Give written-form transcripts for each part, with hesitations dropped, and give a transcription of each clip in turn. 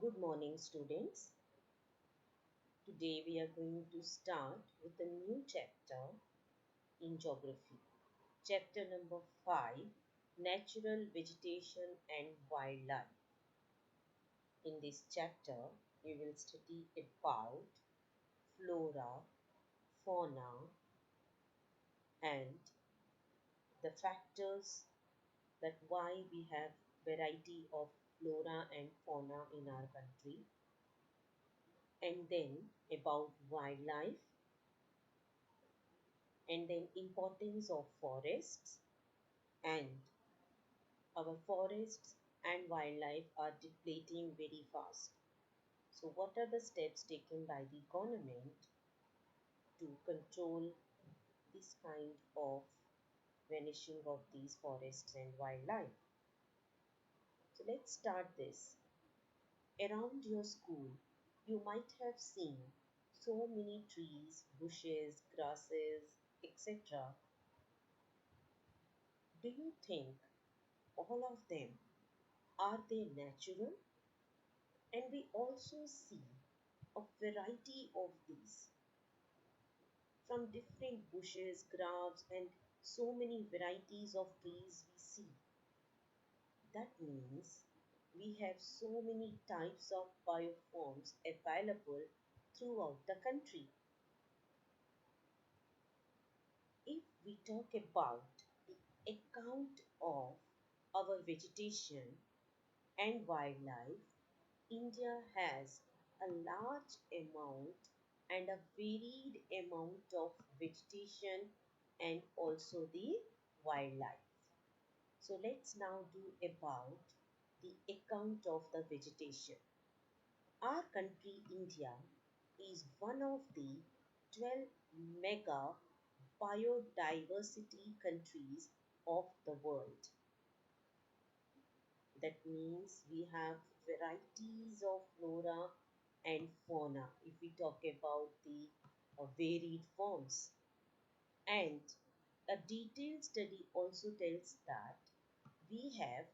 Good morning, students. Today we are going to start with a new chapter in geography. Chapter number 5, Natural Vegetation and Wildlife. In this chapter, we will study about flora, fauna, and the factors that why we have variety of flora and fauna in our country, and then about wildlife, and then importance of forests, and our forests and wildlife are depleting very fast. So what are the steps taken by the government to control this kind of vanishing of these forests and wildlife? So let's start this. Around your school, you might have seen so many trees, bushes, grasses, etc. Do you think all of them are they natural? And we also see a variety of these from different bushes, grass, and so many varieties of trees we see. That means we have so many types of bioforms available throughout the country. If we talk about the account of our vegetation and wildlife, India has a large amount and a varied amount of vegetation and also the wildlife. So let's now do about the account of the vegetation. Our country India is one of the 12 mega biodiversity countries of the world. That means we have varieties of flora and fauna if we talk about the varied forms. And a detailed study also tells that we have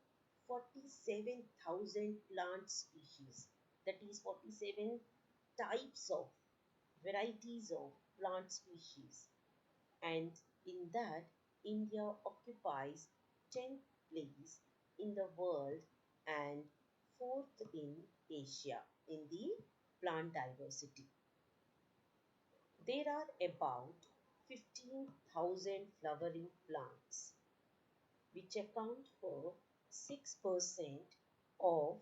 47,000 plant species, that is 47 types of varieties of plant species, and in that India occupies 10th place in the world and 4th in Asia in the plant diversity. There are about 15,000 flowering plants which account for 6% of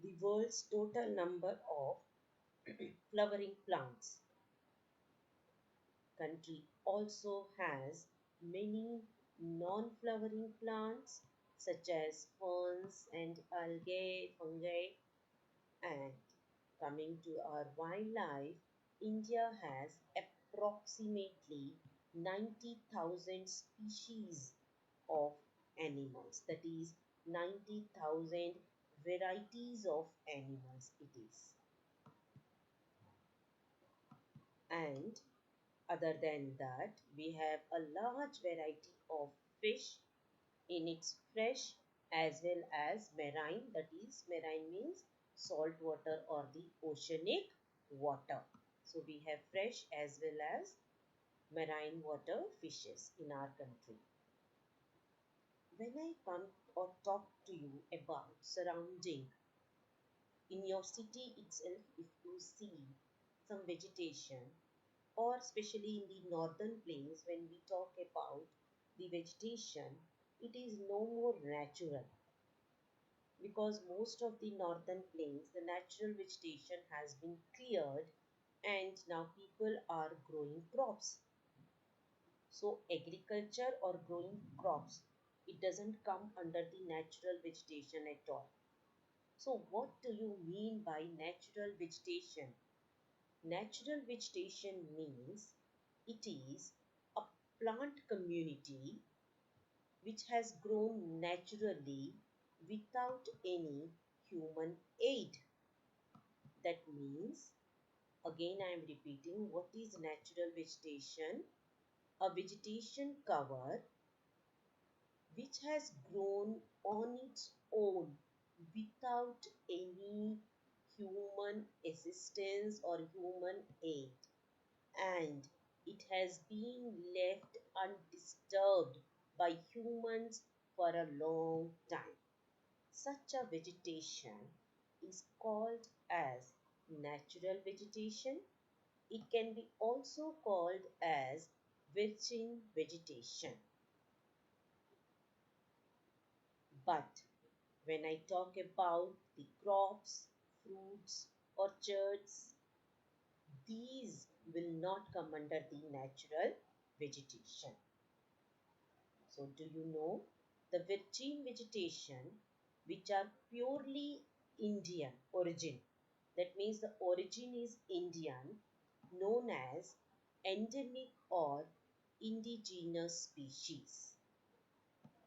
the world's total number of flowering plants. Country also has many non-flowering plants such as ferns and algae, fungi. And coming to our wildlife, India has approximately 90,000 species of animals, that is 90,000 varieties of animals it is. And other than that, we have a large variety of fish in its fresh as well as marine, that is marine means salt water or the oceanic water. So we have fresh as well as marine water fishes in our country. When I come or talk to you about surrounding in your city itself, if you see some vegetation, or especially in the northern plains, when we talk about the vegetation, it is no more natural because most of the northern plains, the natural vegetation has been cleared and now people are growing crops. So agriculture or growing crops, it doesn't come under the natural vegetation at all. So what do you mean by natural vegetation? Natural vegetation means it is a plant community which has grown naturally without any human aid. That means, again I am repeating, what is natural vegetation? A vegetation cover which has grown on its own without any human assistance or human aid, and it has been left undisturbed by humans for a long time. Such a vegetation is called as natural vegetation. It can be also called as virgin vegetation. But when I talk about the crops, fruits, orchards, these will not come under the natural vegetation. So, do you know the virgin vegetation, which are purely Indian origin? That means the origin is Indian, known as endemic or indigenous species.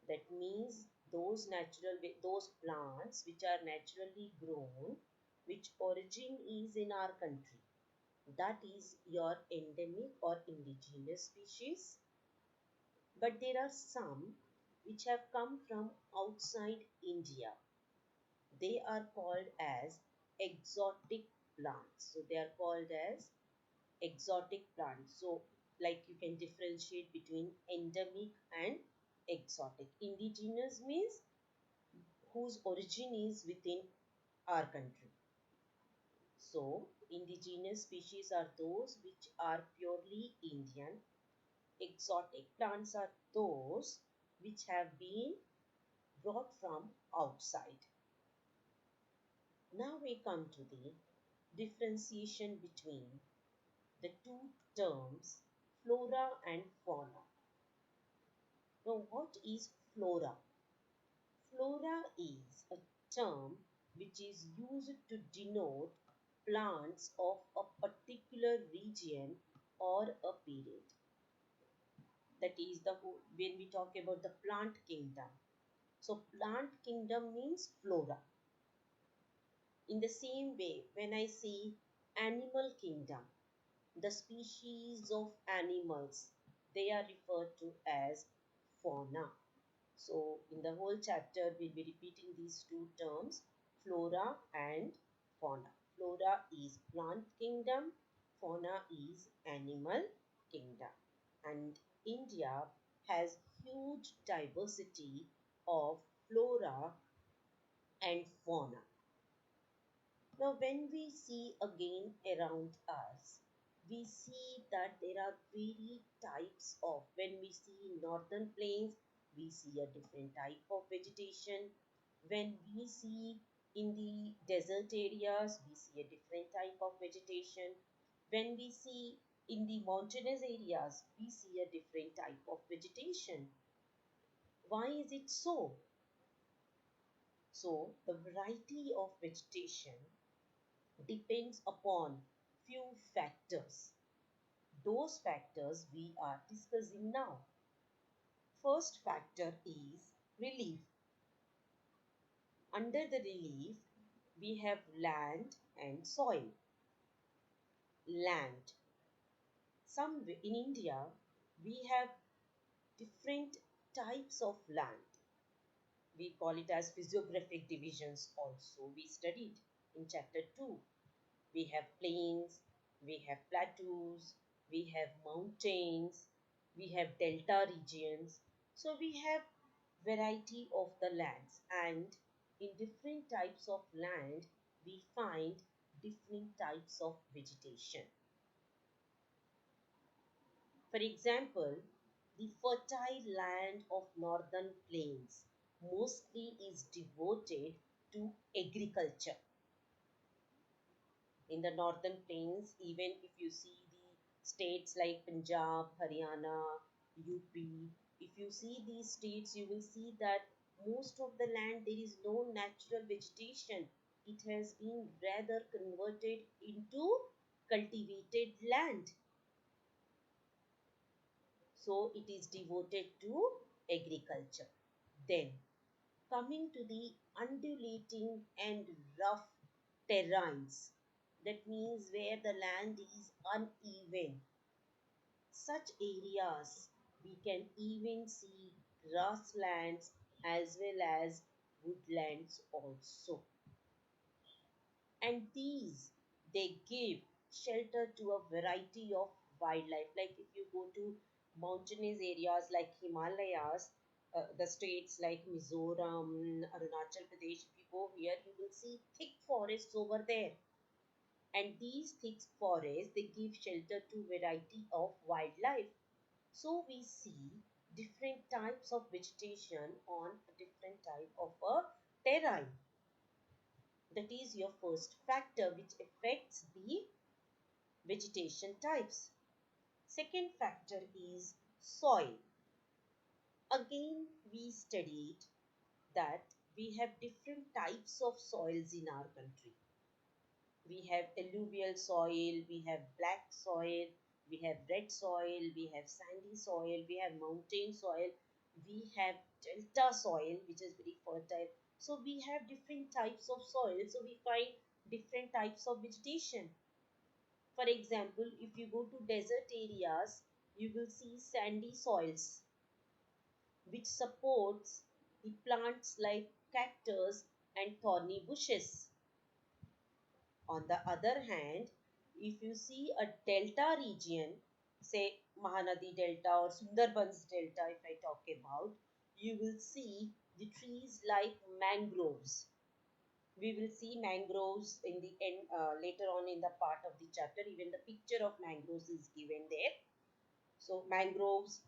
That means those plants which are naturally grown, which origin is in our country. That is your endemic or indigenous species. But there are some which have come from outside India. They are called as exotic plants. So they are called as exotic plants. So like you can differentiate between endemic and exotic. Indigenous means whose origin is within our country. So indigenous species are those which are purely Indian. Exotic plants are those which have been brought from outside. Now we come to the differentiation between the two terms flora and fauna. Now, what is flora? Flora is a term which is used to denote plants of a particular region or a period. That is when we talk about the plant kingdom. So, plant kingdom means flora. In the same way, when I say animal kingdom, the species of animals, they are referred to as fauna. So, in the whole chapter, we'll be repeating these two terms, flora and fauna. Flora is plant kingdom, fauna is animal kingdom. And India has huge diversity of flora and fauna. Now, when we see again around us, we see that there are very types of, when we see northern plains, we see a different type of vegetation. When we see in the desert areas, we see a different type of vegetation. When we see in the mountainous areas, we see a different type of vegetation. Why is it so? So, the variety of vegetation depends upon few factors. Those factors we are discussing now. First factor is relief. Under the relief, we have land and soil. Land. In India, we have different types of land. We call it as physiographic divisions also. We studied in chapter 2. We have plains, we have plateaus, we have mountains, we have delta regions. So we have variety of the lands, and in different types of land we find different types of vegetation. For example, the fertile land of northern plains mostly is devoted to agriculture. In the northern plains, even if you see the states like Punjab, Haryana, UP, if you see these states, you will see that most of the land there is no natural vegetation. It has been rather converted into cultivated land. So it is devoted to agriculture. Then, coming to the undulating and rough terrains, that means where the land is uneven. Such areas we can even see grasslands as well as woodlands also. And these They give shelter to a variety of wildlife. Like if you go to mountainous areas like Himalayas, the states like Mizoram, Arunachal Pradesh, if you go here, you will see thick forests over there. And these thick forests, they give shelter to variety of wildlife. So we see different types of vegetation on a different type of a terrain. That is your first factor which affects the vegetation types. Second factor is soil. Again, we studied that we have different types of soils in our country. We have alluvial soil, we have black soil, we have red soil, we have sandy soil, we have mountain soil, we have delta soil, which is very fertile. So we have different types of soil. So we find different types of vegetation. For example, if you go to desert areas, you will see sandy soils, which supports the plants like cactus and thorny bushes. On the other hand, if you see a delta region, say Mahanadi Delta or Sundarbans Delta, if I talk about, you will see the trees like mangroves. We will see mangroves in the end later on in the part of the chapter. Even the picture of mangroves is given there. So mangroves,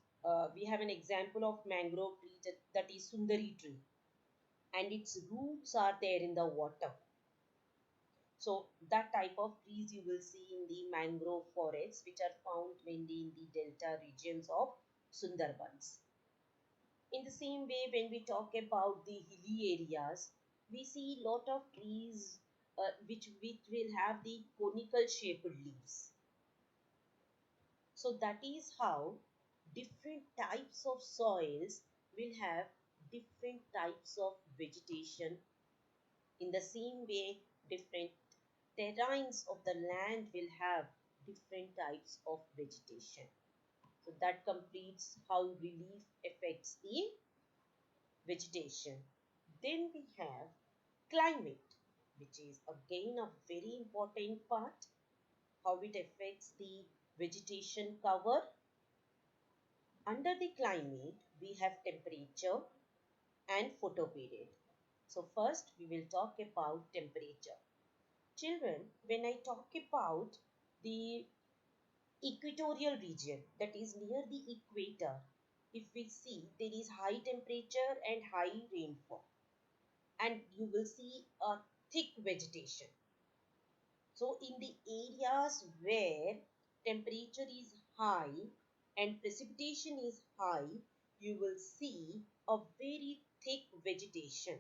we have an example of mangrove tree that is Sundari tree, and its roots are there in the water. So that type of trees you will see in the mangrove forests, which are found mainly in the delta regions of Sundarbans. In the same way, when we talk about the hilly areas, we see lot of trees which will have the conical shaped leaves. So that is how different types of soils will have different types of vegetation. In the same way, different terrains of the land will have different types of vegetation. So that completes how relief affects the vegetation. Then we have climate, which is again a very important part, how it affects the vegetation cover. Under the climate, we have temperature and photoperiod. So first we will talk about temperature. Children, when I talk about the equatorial region, that is near the equator, if we see there is high temperature and high rainfall, and you will see a thick vegetation. So in the areas where temperature is high and precipitation is high, you will see a very thick vegetation.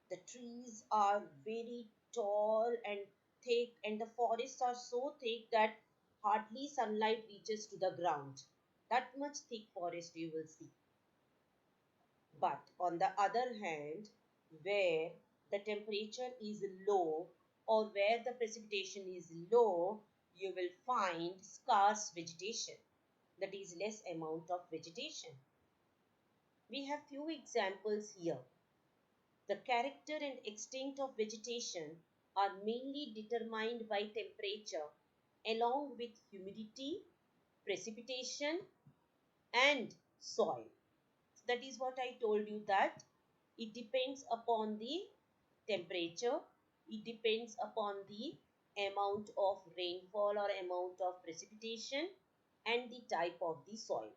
The trees are very tall and thick, and the forests are so thick that hardly sunlight reaches to the ground. That much thick forest you will see. But on the other hand, where the temperature is low or where the precipitation is low, you will find scarce vegetation. That is less amount of vegetation. We have few examples here. The character and extent of vegetation are mainly determined by temperature along with humidity, precipitation and soil. That is what I told you, that it depends upon the temperature, it depends upon the amount of rainfall or amount of precipitation and the type of the soil.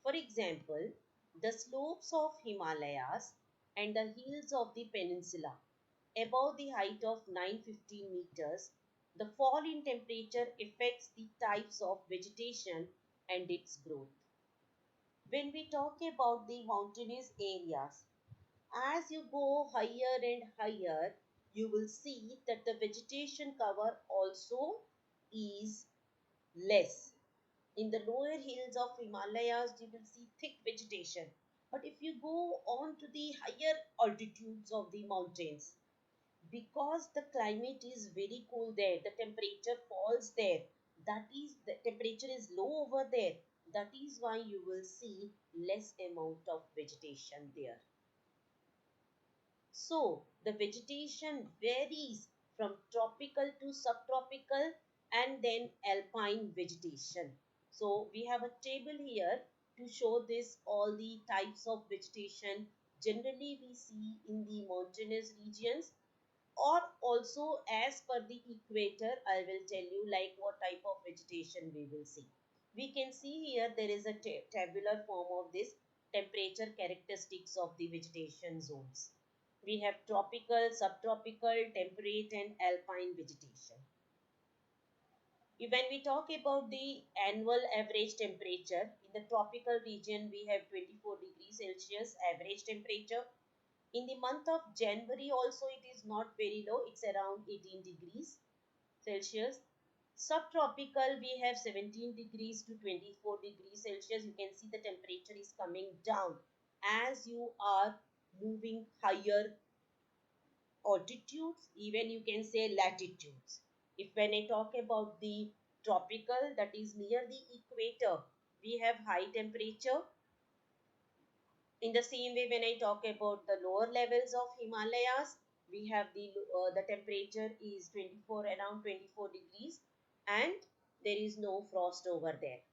For example, the slopes of Himalayas and the hills of the peninsula above the height of 915 meters, the fall in temperature affects the types of vegetation and its growth. When we talk about the mountainous areas, as you go higher and higher, you will see that the vegetation cover also is less. In the lower hills of Himalayas, you will see thick vegetation. But if you go on to the higher altitudes of the mountains, because the climate is very cool there, the temperature falls there, that is, the temperature is low over there, that is why you will see less amount of vegetation there. So the vegetation varies from tropical to subtropical, and then alpine vegetation. So we have a table here to show this all the types of vegetation generally we see in the mountainous regions, or also as per the equator. I will tell you like what type of vegetation we will see. We can see here there is a tabular form of this temperature characteristics of the vegetation zones. We have tropical, subtropical, temperate and alpine vegetation. When we talk about the annual average temperature, in the tropical region we have 24 degrees Celsius average temperature. In the month of January also it is not very low, it's around 18 degrees Celsius. Subtropical we have 17 degrees to 24 degrees Celsius. You can see the temperature is coming down as you are moving higher altitudes, even you can say latitudes. If when I talk about the tropical, that is near the equator, we have high temperature. In the same way, when I talk about the lower levels of Himalayas, we have the temperature is 24, around 24 degrees, and there is no frost over there.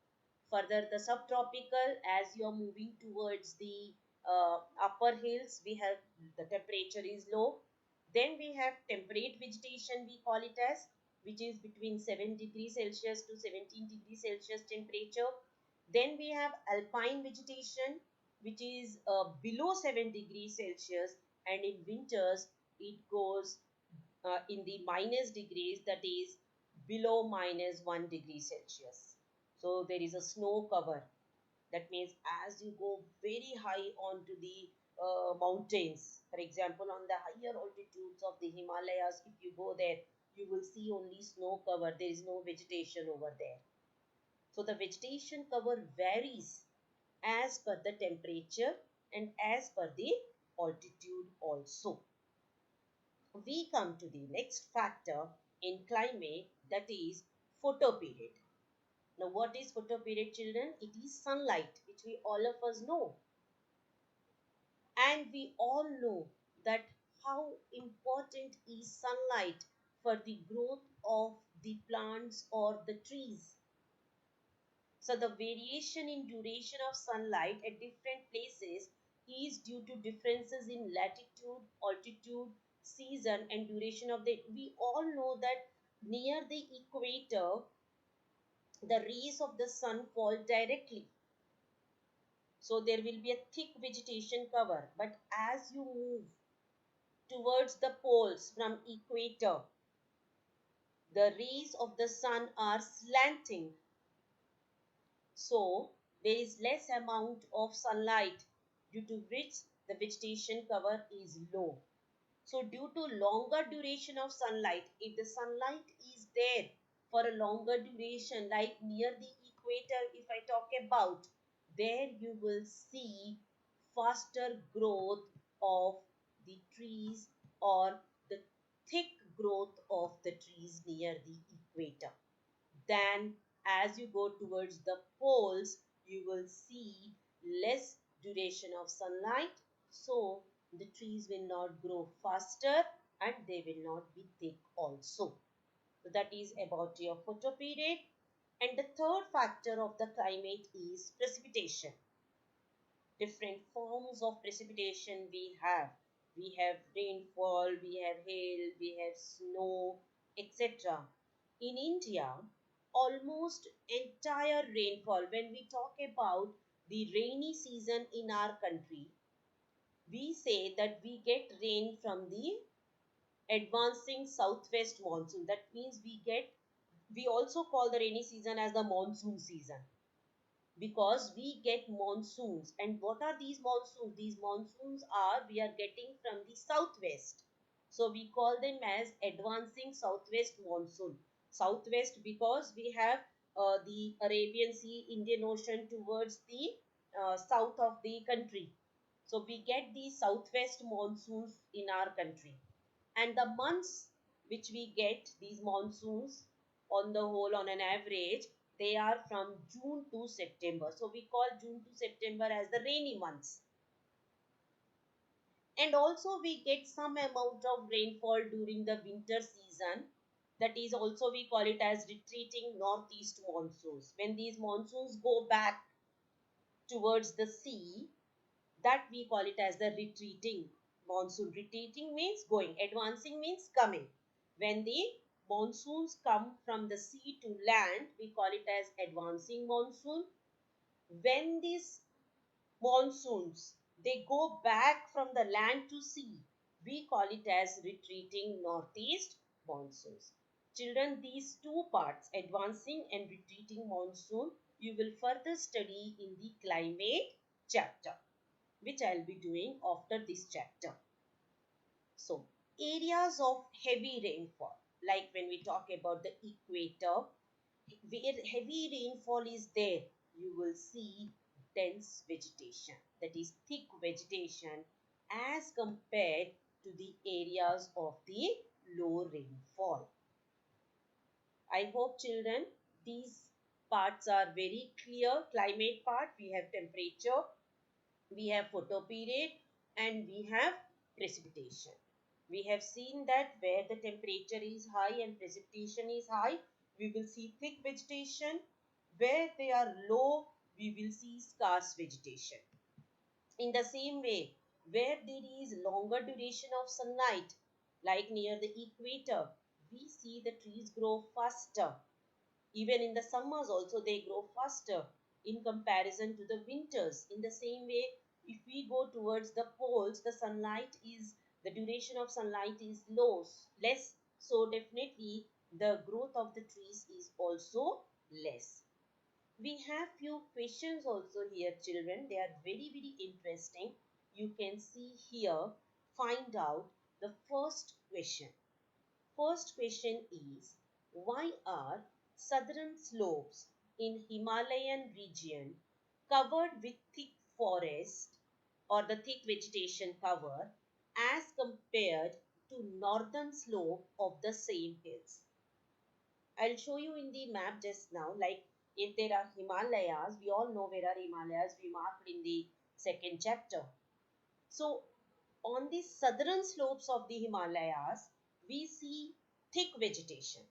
Further, the subtropical, as you are moving towards the upper hills, we have the temperature is low. Then we have temperate vegetation, we call it as, which is between 7 degrees Celsius to 17 degrees Celsius temperature. Then we have alpine vegetation, which is below 7 degrees Celsius, and in winters it goes in the minus degrees, that is below minus 1 degree Celsius. So there is a snow cover. That means as you go very high onto the mountains, for example, on the higher altitudes of the Himalayas, if you go there, you will see only snow cover. There is no vegetation over there. So the vegetation cover varies as per the temperature and as per the altitude also. We come to the next factor in climate, that is photoperiod. Now what is photoperiod, children? It is sunlight, which we all of us know. And we all know that how important is sunlight for the growth of the plants or the trees. So the variation in duration of sunlight at different places is due to differences in latitude, altitude, season and duration of the. We all know that near the equator, the rays of the sun fall directly. So there will be a thick vegetation cover. But as you move towards the poles from equator, the rays of the sun are slanting. So there is less amount of sunlight, due to which the vegetation cover is low. So due to longer duration of sunlight, if the sunlight is there for a longer duration, like near the equator, if I talk about, there you will see faster growth of the trees, or the thick growth of the trees near the equator. Then as you go towards the poles, you will see less duration of sunlight, so the trees will not grow faster and they will not be thick also. So that is about your photoperiod. And the third factor of the climate is precipitation. Different forms of precipitation we have. We have rainfall, we have hail, we have snow, etc. In India, almost entire rainfall, when we talk about the rainy season in our country, we say that we get rain from the advancing southwest monsoon. That means we also call the rainy season as the monsoon season, because we get monsoons. And what are these monsoons? These monsoons are, we are getting from the southwest, so we call them as advancing southwest monsoon. Southwest because we have the Arabian Sea, Indian Ocean towards the south of the country, so we get the southwest monsoons in our country. And the months which we get these monsoons, on the whole, on an average, they are from June to September. So we call June to September as the rainy months. And also we get some amount of rainfall during the winter season. That is also we call it as retreating northeast monsoons. When these monsoons go back towards the sea, that we call it as the retreating monsoon. Retreating means going, advancing means coming. When the monsoons come from the sea to land, we call it as advancing monsoon. When these monsoons they go back from the land to sea, we call it as retreating northeast monsoons. Children, these two parts, advancing and retreating monsoon, you will further study in the climate chapter, which I'll be doing after this chapter. So, areas of heavy rainfall, like when we talk about the equator, where heavy rainfall is there, you will see dense vegetation, that is thick vegetation, as compared to the areas of the low rainfall. I hope children these parts are very clear. Climate part, we have temperature, we have photoperiod, and we have precipitation. We have seen that where the temperature is high and precipitation is high, we will see thick vegetation. Where they are low, we will see scarce vegetation. In the same way, where there is longer duration of sunlight, like near the equator, we see the trees grow faster. Even in the summers also they grow faster in comparison to the winters. In the same way, if we go towards the poles, the duration of sunlight is less. So definitely the growth of the trees is also less. We have few questions also here, children. They are very interesting. You can see here, find out the first question. First question is, why are southern slopes in Himalayan region covered with thick forest or the thick vegetation cover as compared to northern slope of the same hills? I'll show you in the map just now. Like if there are Himalayas, we all know where are Himalayas. We marked in the second chapter. So on the southern slopes of the Himalayas, we see thick vegetation.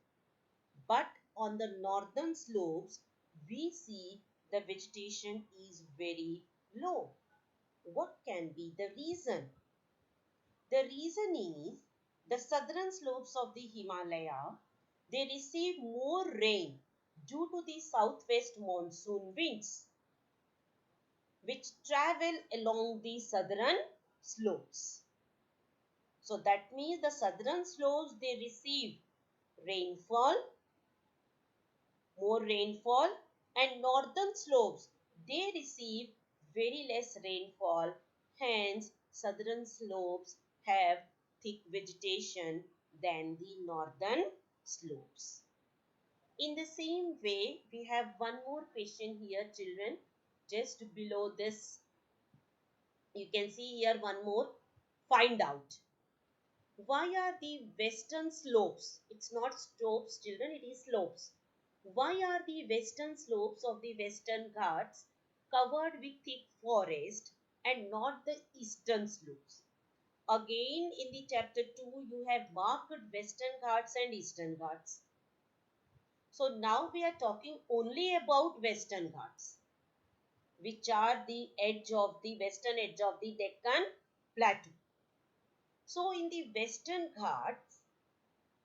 But on the northern slopes, we see the vegetation is very low. What can be the reason? The reason is the southern slopes of the Himalaya, they receive more rain due to the southwest monsoon winds which travel along the southern slopes. So that means the southern slopes they receive rainfall, more rainfall, and northern slopes they receive very less rainfall. Hence, southern slopes have thick vegetation than the northern slopes. In the same way, we have one more question here, children. Just below this, you can see here one more. Find out. Why are the western slopes, it's not slopes children, it is slopes. Why are the western slopes of the Western Ghats covered with thick forest and not the eastern slopes? Again in the chapter 2 you have marked Western Ghats and Eastern Ghats. So now we are talking only about Western Ghats, which are the edge of the western edge of the Deccan Plateau. So in the Western Ghats,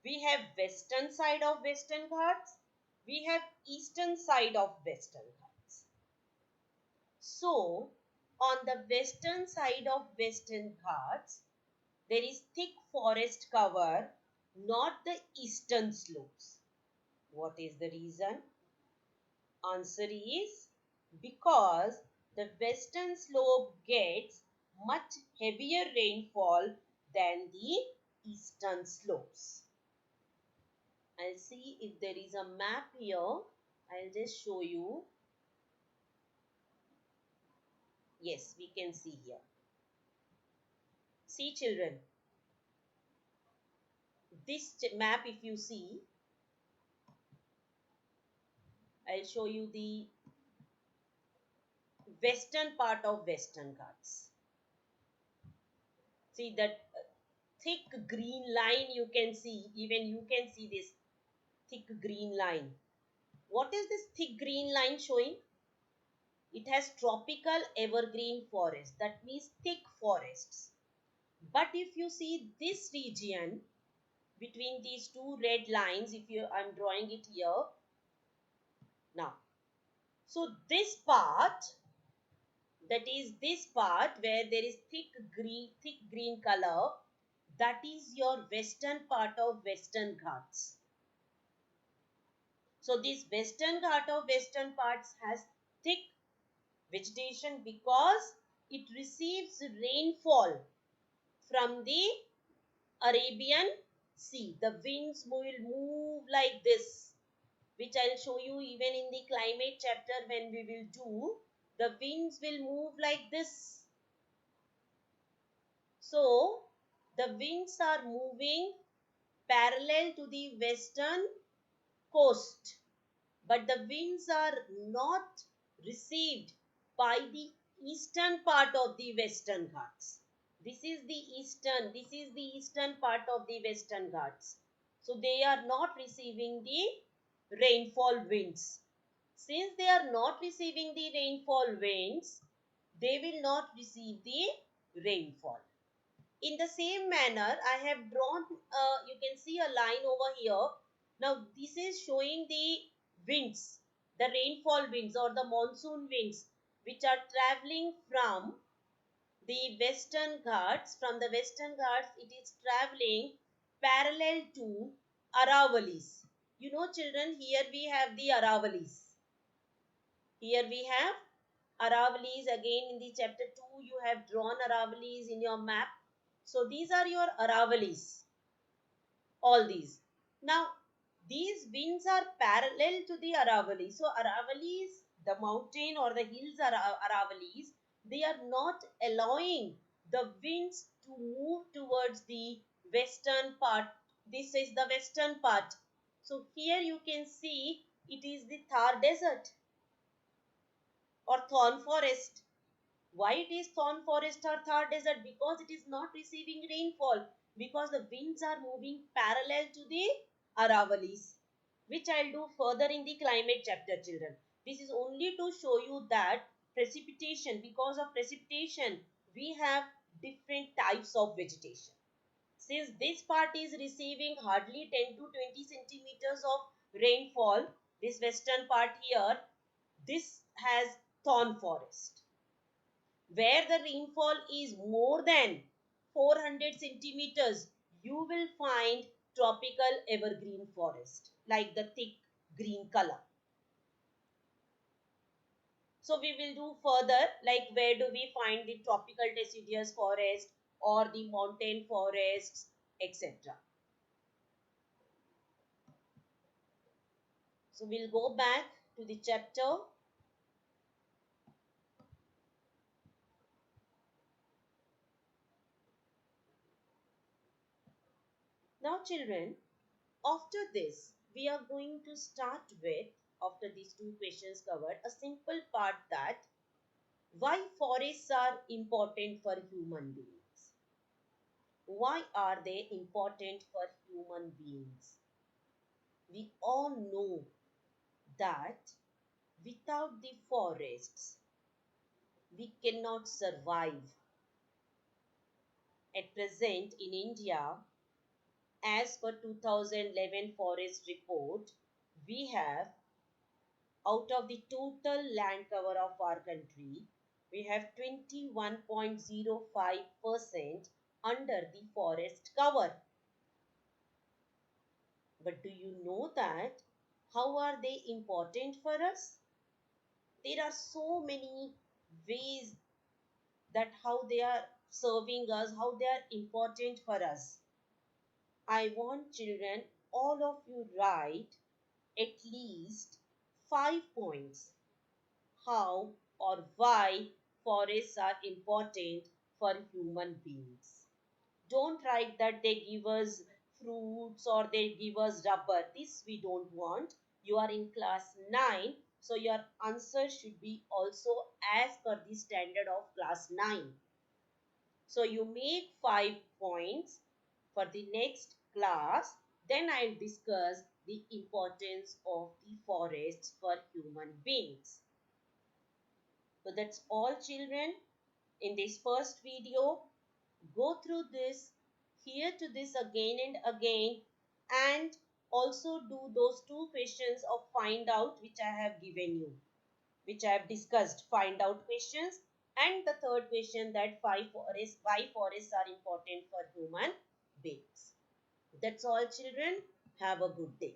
we have western side of Western Ghats, we have eastern side of Western Ghats. So, on the western side of Western Ghats, there is thick forest cover, not the eastern slopes. What is the reason? Answer is because the western slope gets much heavier rainfall than the eastern slopes. I'll see if there is a map here. I'll just show you. Yes, we can see here. See children, this map if you see, I'll show you the western part of Western Ghats. See that thick green line you can see, even you can see this thick green line. What is this thick green line showing? It has tropical evergreen forest, that means thick forests. But if you see this region between these two red lines, if you I'm drawing it here now, so this part, that is this part where there is thick green color, that is your western part of Western Ghats. So this western Ghat of western parts has thick vegetation because it receives rainfall from the Arabian Sea. The winds will move like this, which I'll show you even in the climate chapter when we will do. The winds will move like this. So the winds are moving parallel to the western coast, but the winds are not received by the eastern part of the Western Ghats. This is the eastern part of the Western Ghats. So they are not receiving the rainfall winds. Since they are not receiving the rainfall winds, they will not receive the rainfall. In the same manner, I have drawn, you can see a line over here. Now, this is showing the winds, the rainfall winds or the monsoon winds, which are traveling from the Western Ghats. From the Western Ghats, it is traveling parallel to Aravalis. You know, children, here we have the Aravalis. Here we have Aravalis. Again, in the chapter 2, you have drawn Aravalis in your map. So these are your Aravalis, all these. Now, these winds are parallel to the Aravalis. So Aravalis, the mountain or the hills are Aravalis, they are not allowing the winds to move towards the western part. This is the western part. So here you can see it is the Thar desert or thorn forest. Why it is thorn forest or Thar desert? Because it is not receiving rainfall, because the winds are moving parallel to the Aravalis, which I'll do further in the climate chapter, children. This is only to show you that precipitation, because of precipitation, we have different types of vegetation. Since this part is receiving hardly 10 to 20 centimeters of rainfall, this western part here, this has thorn forest. Where the rainfall is more than 400 centimeters, you will find tropical evergreen forest, like the thick green color. So we will do further, like where do we find the tropical deciduous forest or the mountain forests, etc. So we'll go back to the chapter. Now children, after this, we are going to start with, after these two questions covered, a simple part, that why forests are important for human beings. Why are they important for human beings? We all know that without the forests, we cannot survive. At present in India, as per 2011 forest report, we have, out of the total land cover of our country, we have 21.05% under the forest cover. But do you know that how are they important for us? There are so many ways that how they are serving us, how they are important for us. I want children, all of you write at least 5 points how or why forests are important for human beings. Don't write that they give us fruits or they give us rubber. This we don't want. You are in class 9, so your answer should be also as per the standard of class 9. So you make 5 points for the next class. Then I'll discuss the importance of the forests for human beings. So that's all, children. In this first video, go through this, hear to this again and again, and also do those two questions of find out which I have given you, which I have discussed, find out questions, and the third question, that why forests are important for human beings. That's all, children. Have a good day.